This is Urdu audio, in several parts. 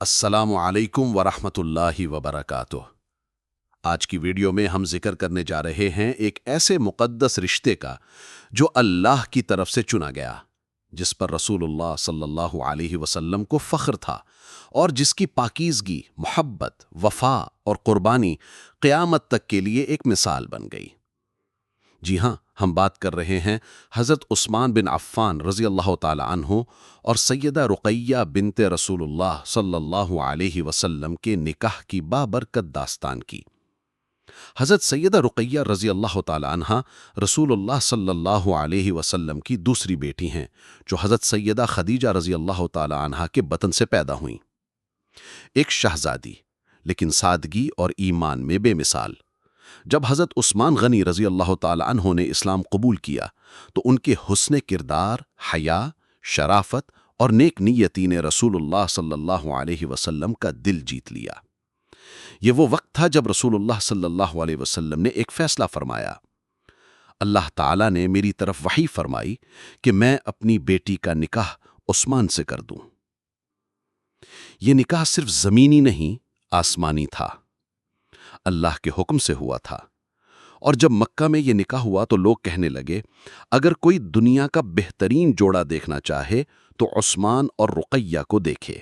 السلام علیکم ورحمۃ اللہ وبرکاتہ۔ آج کی ویڈیو میں ہم ذکر کرنے جا رہے ہیں ایک ایسے مقدس رشتے کا جو اللہ کی طرف سے چنا گیا، جس پر رسول اللہ صلی اللہ علیہ وسلم کو فخر تھا اور جس کی پاکیزگی، محبت، وفا اور قربانی قیامت تک کے لیے ایک مثال بن گئی۔ جی ہاں، ہم بات کر رہے ہیں حضرت عثمان بن عفان رضی اللہ تعالی عنہ اور سیدہ رقیہ بنت رسول اللہ صلی اللہ علیہ وسلم کے نکاح کی بابرکت داستان کی۔ حضرت سیدہ رقیہ رضی اللہ تعالی عنہ رسول اللہ صلی اللہ علیہ وسلم کی دوسری بیٹی ہیں، جو حضرت سیدہ خدیجہ رضی اللہ تعالی عنہ کے بطن سے پیدا ہوئیں۔ ایک شہزادی، لیکن سادگی اور ایمان میں بے مثال۔ جب حضرت عثمان غنی رضی اللہ تعالی عنہ نے اسلام قبول کیا تو ان کے حسن کردار، حیا، شرافت اور نیک نیتی نے رسول اللہ صلی اللہ علیہ وسلم کا دل جیت لیا۔ یہ وہ وقت تھا جب رسول اللہ صلی اللہ علیہ وسلم نے ایک فیصلہ فرمایا۔ اللہ تعالیٰ نے میری طرف وحی فرمائی کہ میں اپنی بیٹی کا نکاح عثمان سے کر دوں۔ یہ نکاح صرف زمینی نہیں، آسمانی تھا، اللہ کے حکم سے ہوا تھا۔ اور جب مکہ میں یہ نکاح ہوا تو لوگ کہنے لگے، اگر کوئی دنیا کا بہترین جوڑا دیکھنا چاہے تو عثمان اور رقیہ کو دیکھے۔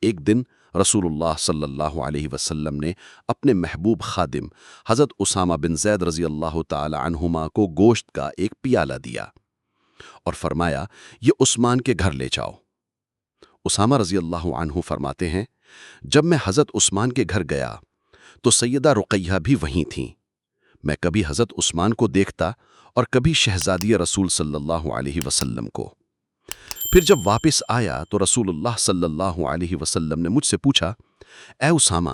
ایک دن رسول اللہ صلی اللہ علیہ وسلم نے اپنے محبوب خادم حضرت اسامہ بن زید رضی اللہ تعالی عنہما کو گوشت کا ایک پیالہ دیا اور فرمایا، یہ عثمان کے گھر لے جاؤ۔ اسامہ رضی اللہ عنہ فرماتے ہیں، جب میں حضرت عثمان کے گھر گیا تو سیدہ رقیہ بھی وہیں تھیں۔ میں کبھی حضرت عثمان کو دیکھتا اور کبھی شہزادی رسول صلی اللہ علیہ وسلم کو۔ پھر جب واپس آیا تو رسول اللہ صلی اللہ علیہ وسلم نے مجھ سے پوچھا، اے اسامہ،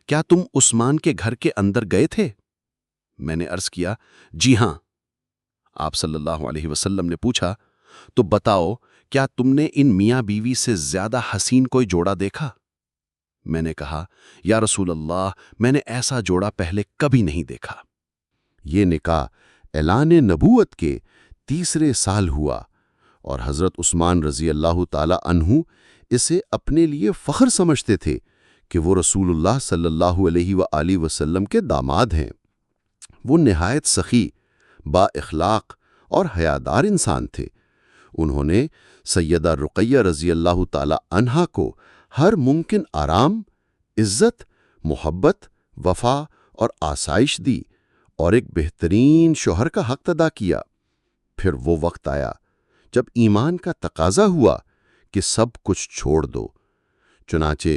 کیا تم عثمان کے گھر کے اندر گئے تھے؟ میں نے عرض کیا، جی ہاں۔ آپ صلی اللہ علیہ وسلم نے پوچھا، تو بتاؤ، کیا تم نے ان میاں بیوی سے زیادہ حسین کوئی جوڑا دیکھا؟ میں نے کہا، یا رسول اللہ، میں نے ایسا جوڑا پہلے کبھی نہیں دیکھا۔ یہ نکاح اعلان نبوت کے تیسرے سال ہوا اور حضرت عثمان رضی اللہ تعالی عنہ اسے اپنے لیے فخر سمجھتے تھے کہ وہ رسول اللہ صلی اللہ علیہ وآلہ وسلم کے داماد ہیں۔ وہ نہایت سخی، با اخلاق اور حیادار انسان تھے۔ انہوں نے سیدہ رقیہ رضی اللہ تعالی عنہا کو ہر ممکن آرام، عزت، محبت، وفا اور آسائش دی اور ایک بہترین شوہر کا حق ادا کیا۔ پھر وہ وقت آیا جب ایمان کا تقاضا ہوا کہ سب کچھ چھوڑ دو۔ چنانچہ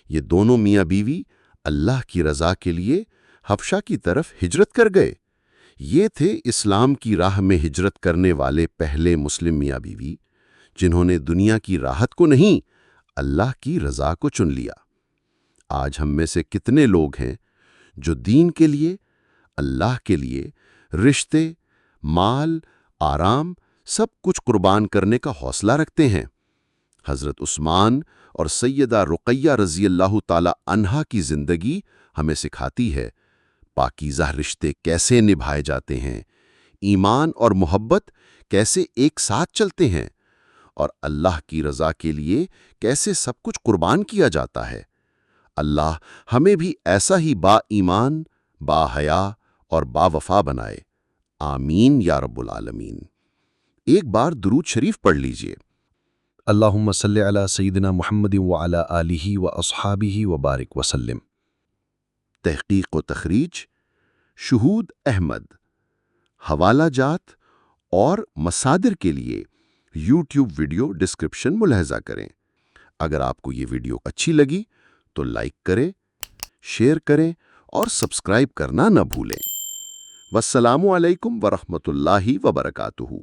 یہ دونوں میاں بیوی اللہ کی رضا کے لیے حبشہ کی طرف ہجرت کر گئے۔ یہ تھے اسلام کی راہ میں ہجرت کرنے والے پہلے مسلم میاں بیوی، جنہوں نے دنیا کی راحت کو نہیں، اللہ کی رضا کو چن لیا۔ آج ہم میں سے کتنے لوگ ہیں جو دین کے لیے، اللہ کے لیے، رشتے، مال، آرام، سب کچھ قربان کرنے کا حوصلہ رکھتے ہیں؟ حضرت عثمان اور سیدہ رقیہ رضی اللہ تعالی عنہا کی زندگی ہمیں سکھاتی ہے پاکیزہ رشتے کیسے نبھائے جاتے ہیں، ایمان اور محبت کیسے ایک ساتھ چلتے ہیں، اور اللہ کی رضا کے لیے کیسے سب کچھ قربان کیا جاتا ہے۔ اللہ ہمیں بھی ایسا ہی با ایمان، با حیا اور با وفا بنائے۔ آمین یا رب العالمین۔ ایک بار درود شریف پڑھ لیجئے۔ اللہم صلی علی سیدنا محمد وعلی آلہ واصحابہ وبارک وسلم۔ تحقیق و تخریج شہود احمد۔ حوالہ جات اور مصادر کے لیے یوٹیوب ویڈیو ڈسکرپشن ملاحظہ کریں۔ اگر آپ کو یہ ویڈیو اچھی لگی تو لائک کریں، شیئر کریں اور سبسکرائب کرنا نہ بھولیں۔ والسلام علیکم ورحمۃ اللہ وبرکاتہ۔